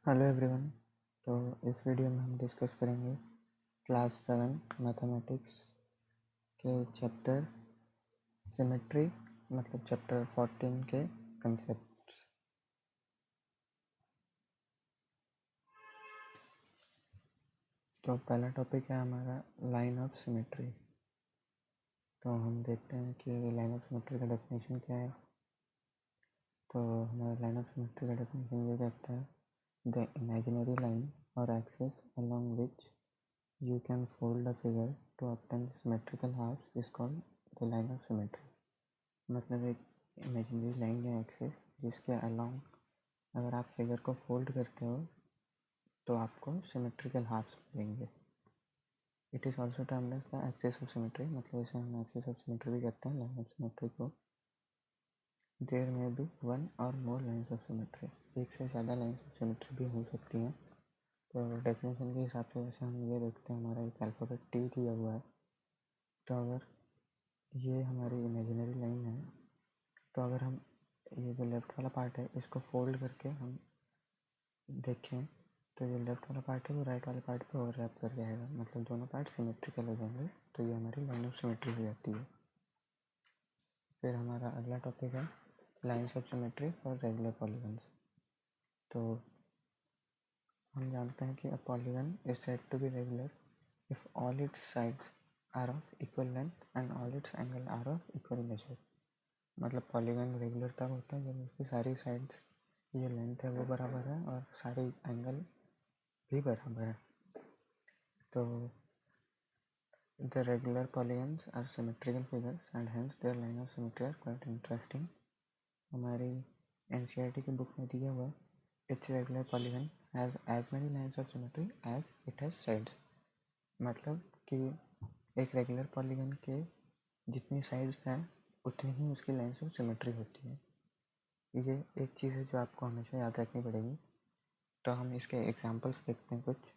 Hello everyone. तो इस video में हम डिस्कस करेंगे क्लास 7 मैथमेटिक्स के चैप्टर सिमेट्री मतलब चैप्टर 14 के कंसेप्ट्स। तो पहला टॉपिक है हमारा लाइन ऑफ सिमेट्री। तो हम देखते हैं कि लाइन ऑफ सिमेट्री का डेफिनेशन क्या है। तो हमारा लाइन ऑफ सिमेट्री का डेफिनेशन ये कहता है द इमेजिनरी लाइन और axis along which you can fold a figure to obtain symmetrical halves is called the line of symmetry। मतलब एक इमेजिनरी लाइन या एक्सिस जिसके अलोंग अगर आप फिगर को फोल्ड करते हो तो आपको सिमेट्रिकल हाफ्स मिलेंगे। It is also termed as the axis of symmetry, मतलब इसे हम एक्सिस ऑफ सिमेट्री भी कहते हैं लाइन ऑफ सिमेट्री को। देयर में भी वन और मोर लाइन्स ऑफ सिमेट्री, एक से ज़्यादा लाइन्स ऑफ सिमेट्री भी हो सकती हैं। तो डेफिनेशन के हिसाब से वैसे हम ये देखते हैं, हमारा एक अल्फ़ाबेट टी दिया हुआ है। तो अगर ये हमारी इमेजिनरी लाइन है तो अगर हम ये जो लेफ़्ट वाला पार्ट है इसको फोल्ड करके हम देखें तो ये लेफ़्ट वाला पार्ट है वो राइट वाले पार्ट पे ओवरलैप कर जाएगा, मतलब दोनों पार्ट सिमेट्रिकल हो जाएंगे। तो ये हमारी लाइन ऑफ सिमेट्री हो जाती है। फिर हमारा अगला टॉपिक है लाइन्स ऑफ सिमेट्री और रेगुलर पॉलीगन्स। तो हम जानते हैं कि a polygon is said to be regular if all its sides are of equal length and all its angle are of equal measure. मतलब पॉलीगन रेगुलर तब होता है जब उसकी सारी साइड्स ये लेंथ है वो बराबर है और सारे एंगल भी बराबर है। तो the regular polygons are symmetrical figures and hence their line of symmetry are quite interesting। हमारी NCERT की बुक में दिया हुआ each regular polygon has as many lines of symmetry as it has sides। मतलब कि एक रेगुलर पॉलीगन के जितनी साइड्स हैं उतनी ही उसकी लाइन्स ऑफ सिमेट्री होती है। ये एक चीज़ है जो आपको हमेशा याद रखनी पड़ेगी। तो हम इसके एग्जांपल्स देखते हैं कुछ।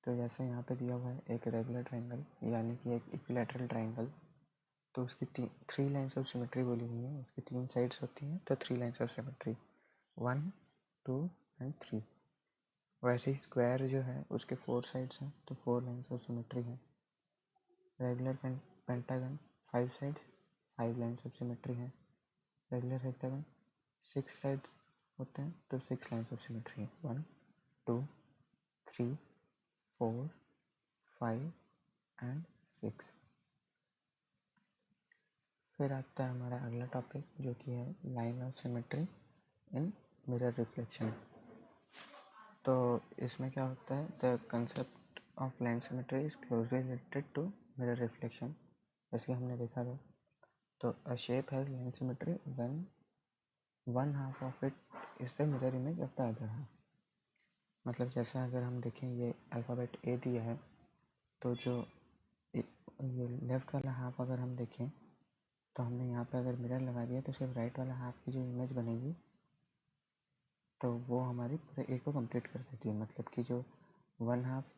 तो जैसे यहाँ पे दिया हुआ है एक रेगुलर ट्रायंगल यानी कि एक इक्विलैटरल ट्रायंगल। तो उसकी थ्री लाइन्स ऑफ सिमेट्री बोली हुई है, उसकी तीन साइड्स होती हैं तो three lines of symmetry 1, 2 and 3। वैसे ही स्क्वायर जो है उसके फोर साइड्स हैं तो फोर लाइन्स ऑफ सिमेट्री है। Regular pentagon 5 sides 5 lines of symmetry है। रेगुलर हेक्सागन 6 साइड्स होते हैं तो 6 लाइन्स ऑफ सिमेट्री है। 1, 2, 3, 4, 5 एंड 6। फिर आता है हमारा अगला टॉपिक जो कि है line of symmetry in mirror reflection. तो इसमें क्या होता है, the concept of line symmetry is closely related to mirror reflection. जैसे हमने देखा था, तो a shape has line symmetry when one half of it is the mirror image of the other half. मतलब जैसे अगर हम देखें ये अल्फ़ाबेट ए दिया है तो जो ये लेफ़्ट वाला हाफ अगर हम देखें तो हमने यहाँ पे अगर मिरर लगा दिया तो सिर्फ राइट वाला हाफ की जो इमेज बनेगी तो वो हमारी पूरे ए को कंप्लीट कर देती है। मतलब कि जो one half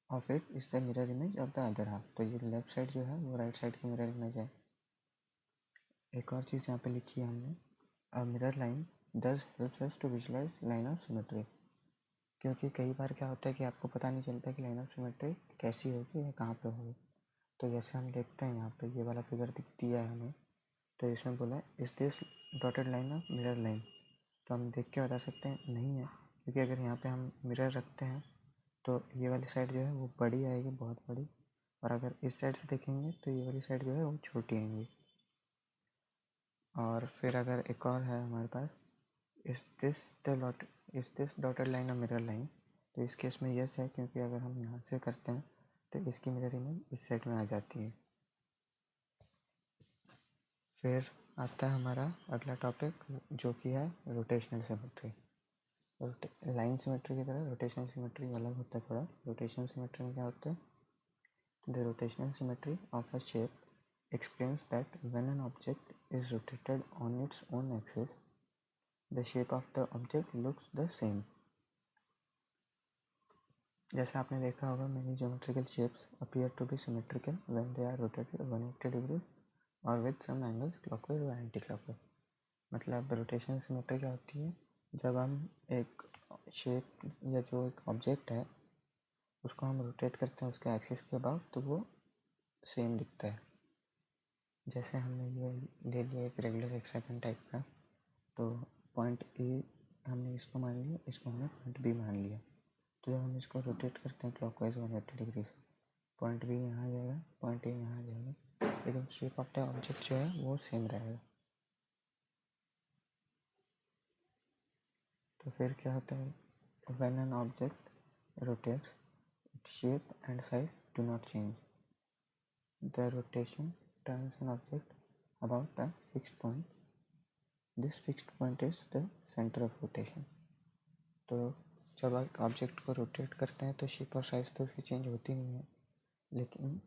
of it is the mirror image of the other half. तो ये लेफ्ट साइड जो है वो राइट साइड की मिरर इमेज है। एक और चीज़ यहाँ पे लिखी है हमने, a mirror line this helps us to visualize line of symmetry. क्योंकि कई बार क्या होता है कि आपको पता नहीं चलता कि लाइन ऑफ सिमेट्री कैसी होगी या कहाँ पे होगी। तो जैसे हम देखते हैं यहाँ पे ये वाला फिगर दिया है हमें, तो इसमें बोला है is this dotted line of mirror line. तो हम देख के बता सकते हैं नहीं है, क्योंकि अगर यहाँ पे हम मिरर रखते हैं तो ये वाली साइड जो है वो बड़ी आएगी, बहुत बड़ी, और अगर इस साइड से देखेंगे तो ये वाली साइड जो है वो छोटी आएंगी। और फिर अगर एक और है हमारे पास, इस this dotted line of mirror line. तो इस केस में यस है, क्योंकि अगर हम यहाँ से करते हैं तो इसकी मिरर इमेज इस साइड में आ जाती है। फिर आता है हमारा अगला टॉपिक जो कि है रोटेशनल सिमेट्री। लाइन सिमेट्री की तरह रोटेशनल सिमेट्री अलग होता है थोड़ा। रोटेशनल सिमेट्री में क्या होता है, the rotational symmetry of a shape explains that when an object is rotated on its own axis, the shape of the object looks the same। जैसे आपने देखा होगा many geometrical shapes appear to be symmetrical when they are rotated 180 degrees और with some angles clockwise or anti clockwise। मतलब rotational symmetry क्या होती है जब हम एक शेप या जो एक ऑब्जेक्ट है उसको हम रोटेट करते हैं उसके एक्सिस के अबाउट, तो वो सेम दिखता है। जैसे हमने ये ले लिया एक रेगुलर हेक्सागन टाइप का, तो पॉइंट ए हमने इसको मान लिया, इसको हमने पॉइंट बी मान लिया। तो जब हम इसको रोटेट करते हैं क्लॉकवाइज 180 डिग्री से, पॉइंट बी यहाँ आ जाएगा, पॉइंट ए यहाँ आ जाएगा, लेकिन शेप ऑफ द ऑब्जेक्ट जो है वो सेम रहेगा। तो फिर क्या होता है, when an object rotates its shape and size do not change. The rotation turns an object about a fixed point. This fixed point is the center of rotation. तो जब आप ऑब्जेक्ट को रोटेट करते हैं तो शेप और size तो उसकी चेंज होती नहीं है, लेकिन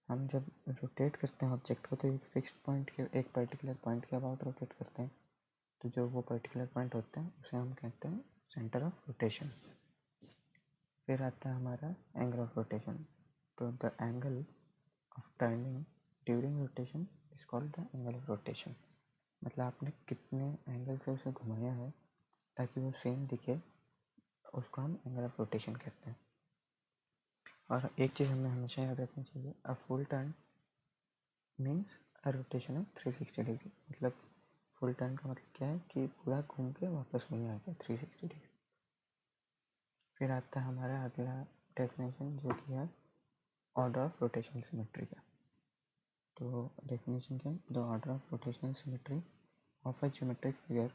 हम जब रोटेट करते हैं ऑब्जेक्ट को तो एक फिक्स्ड पॉइंट के, एक पर्टिकुलर पॉइंट के अबाउट रोटेट करते हैं। तो जो वो पर्टिकुलर पॉइंट होता है उसे हम कहते हैं सेंटर ऑफ रोटेशन। फिर आता है हमारा एंगल ऑफ रोटेशन। तो the angle of turning during rotation is called the angle of rotation. मतलब आपने कितने एंगल से उसे घुमाया है ताकि वो सेम दिखे, उसको हम एंगल ऑफ रोटेशन कहते हैं। और एक चीज़ हमें हमेशा याद रखनी चाहिए, a full turn means a rotation of 360 degree. मतलब फुल टर्न का मतलब क्या है कि पूरा घूम के वापस वहीं आ गया 360 डिग्री। फिर आता है हमारा अगला डेफिनेशन जो कि है ऑर्डर ऑफ रोटेशनल सिमेट्री का। तो डेफिनेशन क्या है, the order of rotational symmetry of a geometric figure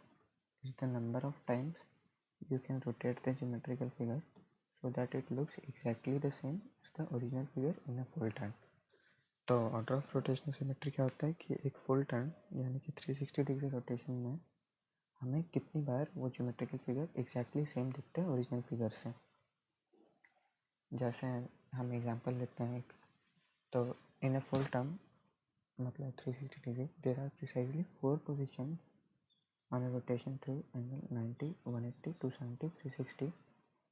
is the number of times you can rotate the geometrical figure so that it looks exactly the same as the original figure in a full turn. तो order of rotational symmetry क्या होता है कि एक full turn यानी कि 360 degree rotation में हमें कितनी बार वो ज्योमेट्रिकल फिगर एग्जैक्टली सेम दिखते हैं ओरिजिनल फिगर से। जैसे हम एग्जांपल लेते हैं एक, तो इन अ फुल टर्न मतलब 360 degree there are precisely 4 positions on a rotation through angle 90, 180, 270, 360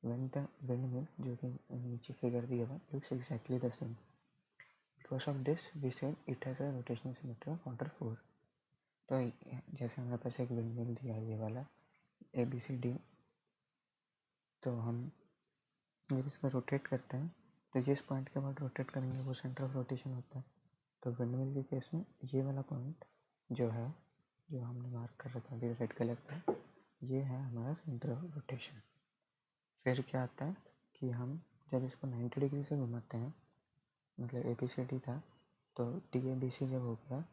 when the windmill जो कि नीचे फिगर दिया हुआ looks exactly the same. Because of this we said it has a rotational symmetry of order 4. तो जैसे हमारे पास एक विंडमिल दिया है ये वाला ABCD, तो हम जब इसको रोटेट करते हैं तो जिस पॉइंट के बाद रोटेट करेंगे वो सेंटर ऑफ रोटेशन होता है। तो विंडमिल के केस में ये वाला पॉइंट जो है, जो हमने मार्क कर रखा है रेड कलर का, ये है हमारा सेंटर ऑफ रोटेशन। फिर क्या आता है कि हम जब इसको 90 डिग्री से घुमाते हैं, मतलब ABCD था तो DABC जब हो गया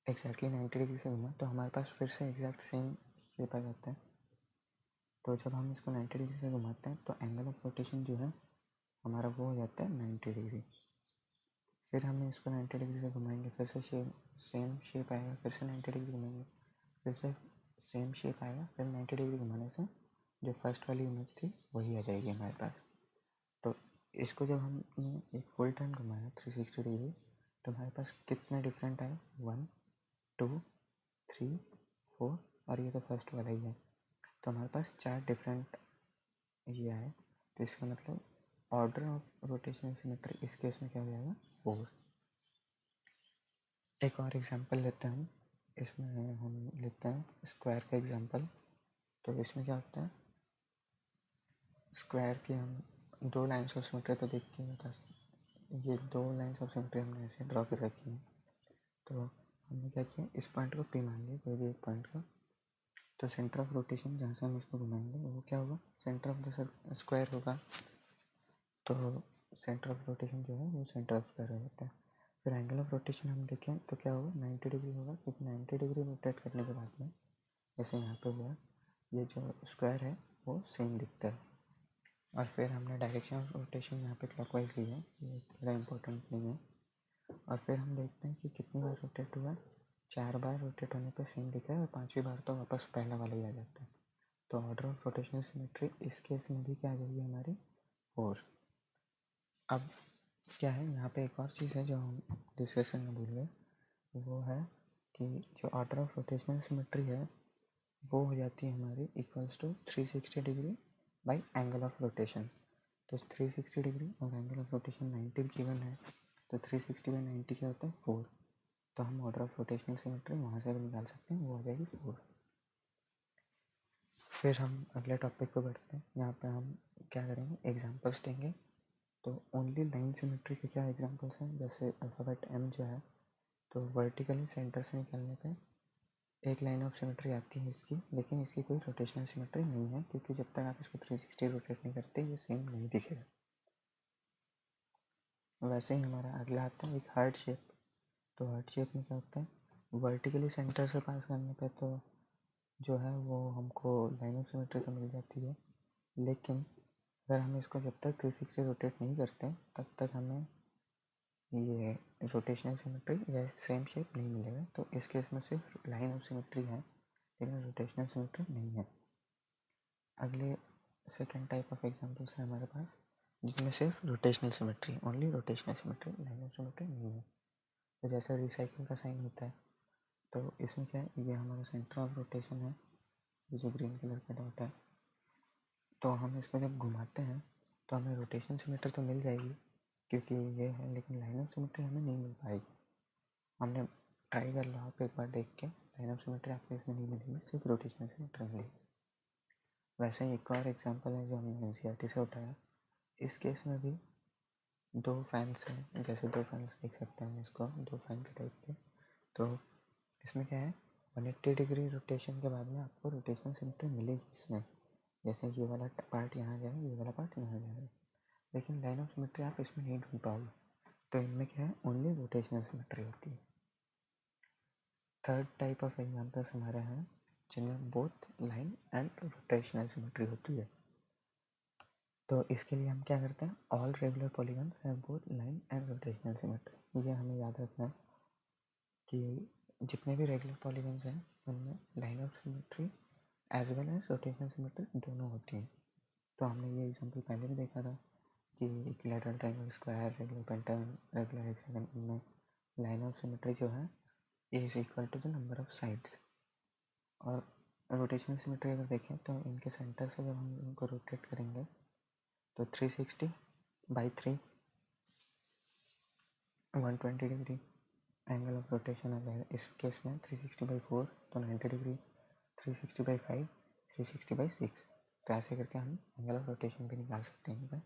एग्जैक्टली 90 डिग्री से घुमा तो हमारे पास फिर से एग्जैक्ट सेम शेप आ जाता है। तो जब हम इसको 90 डिग्री से घुमाते हैं तो एंगल ऑफ रोटेशन जो है हमारा वो हो जाता है 90 डिग्री। फिर हम इसको 90 डिग्री से घुमाएंगे, फिर से सेम शेप आएगा, फिर से 90 डिग्री घुमाएंगे, फिर से सेम शेप आएगा, फिर 90 डिग्री घुमाने से जो फर्स्ट वाली इमेज थी वही आ जाएगी हमारे पास। तो इसको जब हमने एक फुल टर्न घुमाया 360 डिग्री तो हमारे पास कितने डिफरेंट आए, 1 2 3 4, और ये तो फर्स्ट वाला ही है, तो हमारे पास 4 डिफरेंट ये आए। तो इसका मतलब ऑर्डर ऑफ रोटेशनल सिमेट्री इस केस में क्या हो जाएगा, 4। एक और एग्जांपल लेते हैं हम, इसमें हम लेते हैं स्क्वायर का एग्जांपल। तो इसमें क्या होता है, स्क्वायर की हम 2 लाइन्स ऑफ सिमेट्री तो देख के बता, ये 2 लाइन्स ऑफ सिमेट्री हमने ऐसे ड्रॉ कर रखी हैं। तो हमने क्या किया, इस पॉइंट को P मान लिया, कोई भी एक पॉइंट का। तो सेंटर ऑफ रोटेशन जहाँ से हम इसको घुमाएंगे वो क्या होगा, सेंटर ऑफ द स्क्वायर होगा। तो सेंटर ऑफ रोटेशन जो है वो सेंटर ऑफ स्क्वायर हो जाता है। फिर एंगल ऑफ रोटेशन हम देखें तो क्या होगा, 90 डिग्री होगा, क्योंकि 90 डिग्री रोटेट करने के बाद में जैसे यहाँ पे हुआ ये जो स्क्वायर है वो सेम दिखता है। और फिर हमने डायरेक्शन ऑफ रोटेशन यहाँ पे क्लॉकवाइज ली है, ये थोड़ा इंपॉर्टेंट नहीं है। और फिर हम देखते हैं कि कितनी बार रोटेट हुआ, 4 बार रोटेट होने पर सेम दिखा है और 5वीं बार तो वापस पहला वाला ही आ जाता है। तो ऑर्डर ऑफ रोटेशनल सिमेट्री इस केस में भी क्या आ जाएगी हमारी, 4। अब क्या है यहाँ पे एक और चीज़ है जो हम डिस्कशन में भूल गए, वो है कि जो ऑर्डर ऑफ रोटेशनल सिमेट्री है वो हो जाती है हमारी equals to 360 degree by angle of rotation. तो 360 डिग्री और एंगल ऑफ रोटेशन 90 गिवन है, तो 360 बाई 90 क्या होता है, 4। तो हम ऑर्डर ऑफ रोटेशनल सिमेट्री वहाँ से भी निकाल सकते हैं, वो आ जाएगी 4। फिर हम अगले टॉपिक पे बढ़ते हैं। यहाँ पे हम क्या करेंगे, एग्जांपल्स देंगे। तो ओनली लाइन सिमेट्री के क्या एग्जांपल्स हैं, जैसे अल्फ़ाबेट एम जो है, तो वर्टिकली सेंटर से निकलने पे एक लाइन ऑफ सिमेट्री आती है इसकी, लेकिन इसकी कोई रोटेशनल सिमेट्री नहीं है, क्योंकि जब तक आप इसको 360 रोटेट नहीं करते ये सेम नहीं दिखेगा। वैसे ही हमारा अगला आता है एक हार्ट शेप। तो हार्ट शेप में क्या होता है, वर्टिकली सेंटर से पास करने पे तो जो है वो हमको लाइन ऑफ सिमेट्री तो मिल जाती है, लेकिन अगर हम इसको जब तक 360 रोटेट नहीं करते तब तक हमें ये रोटेशनल सिमेट्री या सेम शेप नहीं मिलेगा। तो इस केस में सिर्फ लाइन ऑफ सिमेट्री है, लेकिन रोटेशनल सिमेट्री नहीं है। अगले सेकेंड टाइप ऑफ एग्जांपल्स है हमारे पास, जिसमें सिर्फ rotational symmetry, only rotational symmetry, line of symmetry नहीं है। तो जैसे रिसाइकिल का साइन होता है, तो इसमें क्या है, ये हमारा सेंटर ऑफ रोटेशन है, ये जो ग्रीन कलर का डॉट है। तो हम इसको जब घुमाते हैं तो हमें रोटेशन सिमेट्री तो मिल जाएगी क्योंकि ये है, लेकिन लाइन ऑफ सिमेट्री हमें नहीं मिल पाएगी। हमने ट्राई कर लो आप एक बार देख के, लाइन ऑफ सिमेट्री आपको इसमें नहीं मिलेगी, सिर्फ रोटेशनल सिमेट्री मिलेगी। वैसे ही एक और एग्जांपल है जो हमने एनसीईआरटी से उठाया। इस केस में भी दो फैंस हैं, जैसे दो फैंस देख सकते हैं इसको, दो फैन के टाइप के। तो इसमें क्या है, 180 डिग्री रोटेशन के बाद में आपको रोटेशनल सिमेट्री मिलेगी इसमें, जैसे ये वाला पार्ट यहाँ जाएगा, ये वाला पार्ट यहाँ जाएगा, लेकिन लाइन ऑफ सिमेट्री आप इसमें नहीं ढूंढ पाओगे। तो इनमें क्या है, ओनली रोटेशनल सिमेट्री होती है। थर्ड टाइप ऑफ एग्जांपल्स हमारे हैं जिनमें both line and rotational symmetry होती है। तो इसके लिए हम क्या करते हैं, all regular polygons have both line and rotational symmetry. ये हमें याद रखना है कि जितने भी रेगुलर पॉलीगन्स हैं उनमें line of symmetry as well as rotational symmetry दोनों होती हैं। तो हमने ये एग्जांपल पहले भी देखा था कि equilateral triangle, square, regular pentagon, regular hexagon, इनमें लाइन ऑफ सिमेट्री जो है is equal to the number of sides. और रोटेशनल सिमेट्री अगर देखें तो इनके सेंटर से जब हम इनको रोटेट करेंगे तो 360/3 120 डिग्री एंगल ऑफ रोटेशन आ जाएगा। इस केस में 360/4 तो 90 डिग्री, 360/5 360/6। तो ऐसे करके हम एंगल ऑफ रोटेशन भी निकाल सकते हैं इनका।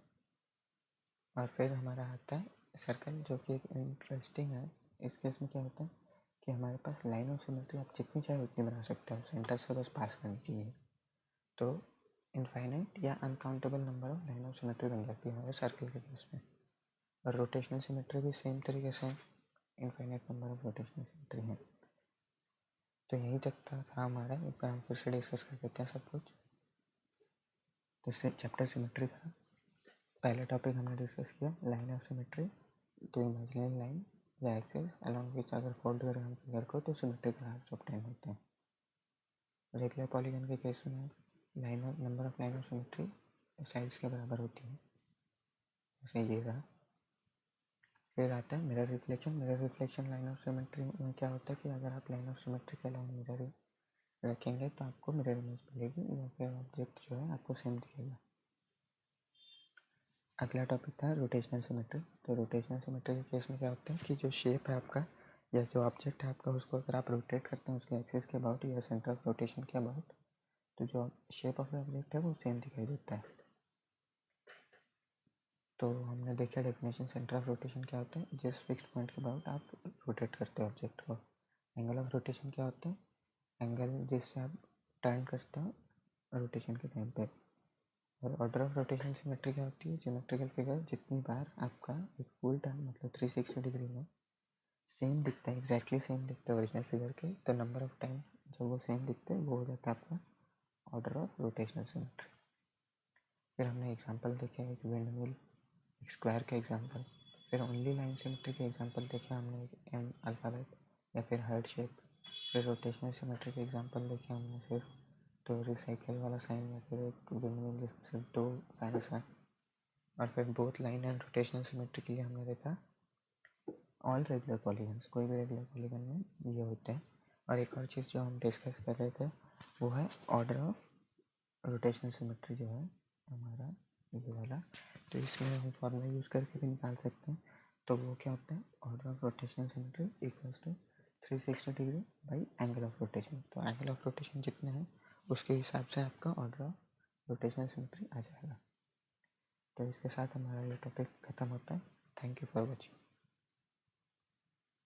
और फिर हमारा आता है सर्कल, जो कि एक इंटरेस्टिंग है। इस केस में क्या होता है कि हमारे पास लाइन ऑफ सिमेट्री आप जितनी चाहे उतनी बना सकते हो, सेंटर से बस पास करनी चाहिए। तो इनफाइनाइट या uncountable number of line of symmetry बन जाती है हमारे सर्कल के केस में। और रोटेशनल सिमेट्री भी सेम तरीके से infinite number of rotational symmetry है। तो यही तक था हमारा, एक बार हम फिर से डिस्कस कर देते हैं सब कुछ। तो इससे चैप्टर सिमेट्री था। पहला टॉपिक हमने डिस्कस किया लाइन ऑफ सिमेट्री, तो इमेजिनरी लाइन या एक्सिस अलॉन्ग विच अगर फोल्ड करें हम फिगर को तो सिमेट्रिकल आर्क्स ऑब्टेन होते हैं। रेगुलर पॉलीगन के केस में line of number of line of symmetry sides के बराबर होती है, जैसे ये रहा। फिर आता है mirror reflection. Mirror reflection line of symmetry में क्या होता है कि अगर आप लाइन ऑफ सिमेट्री के अलाउंग मिरर रखेंगे तो आपको मिरर इमेज मिलेगी या फिर ऑब्जेक्ट जो है आपको सेम दिखेगा। अगला टॉपिक था रोटेशनल सिमेट्री। तो रोटेशनल सिमेट्री के केस में क्या होता है कि जो शेप है आपका या जो ऑब्जेक्ट है आपका, उसको अगर आप रोटेट करते हैं उसके एक्सिस के अबाउट या सेंटर ऑफ रोटेशन के अबाउट, तो जो शेप ऑफ ऑब्जेक्ट है वो सेम दिखाई देता है। तो हमने देखा डेफिनेशन, सेंटर ऑफ रोटेशन क्या होता है, जिस फिक्स पॉइंट के अबाउट आप रोटेट करते हो ऑब्जेक्ट को। एंगल ऑफ रोटेशन क्या होता है, एंगल जिससे आप टर्न करते हो रोटेशन के टाइम पे। और ऑर्डर ऑफ रोटेशन सिमेट्री क्या होती है, ज्योमेट्रिकल फिगर जितनी बार आपका एक फुल टर्न मतलब 360 डिग्री में सेम दिखता है, एग्जैक्टली सेम दिखता है ओरिजिनल फिगर के, तो नंबर ऑफ टाइम जब वो सेम दिखते हैं वो हो जाता है आपका ऑर्डर ऑफ रोटेशनल सिमेट्री। फिर हमने एग्जांपल देखे, एक विंड मिल, एक स्क्वायर का एग्जांपल। फिर ओनली लाइन सिमेट्री के एग्जांपल देखे हमने, एक एम अल्फ़ाबेट या फिर हार्ट शेप। फिर रोटेशनल सिमेट्री के एग्जांपल देखे हमने सिर्फ तो रिसाइकिल वाला साइन या फिर एक विंड मिल जिसमें सिर्फ दो फैंस हैं। और फिर both line and rotational symmetry के लिए हमने देखा ऑल रेगुलर पॉलीगन्स, कोई भी रेगुलर पॉलीगन में ये होते हैं। और एक और चीज़ जो हम डिस्कस कर रहे थे वो है ऑर्डर ऑफ रोटेशनल सिमेट्री जो है हमारा ये वाला। तो इसमें हम फॉर्मूला यूज़ करके भी निकाल सकते हैं। तो वो क्या होता है, order of rotational symmetry equals to 360 degree by angle of rotation. तो एंगल ऑफ रोटेशन जितने हैं उसके हिसाब से आपका ऑर्डर ऑफ रोटेशनल सिमेट्री आ जाएगा। तो इसके साथ हमारा ये टॉपिक ख़त्म होता है। Thank you for watching.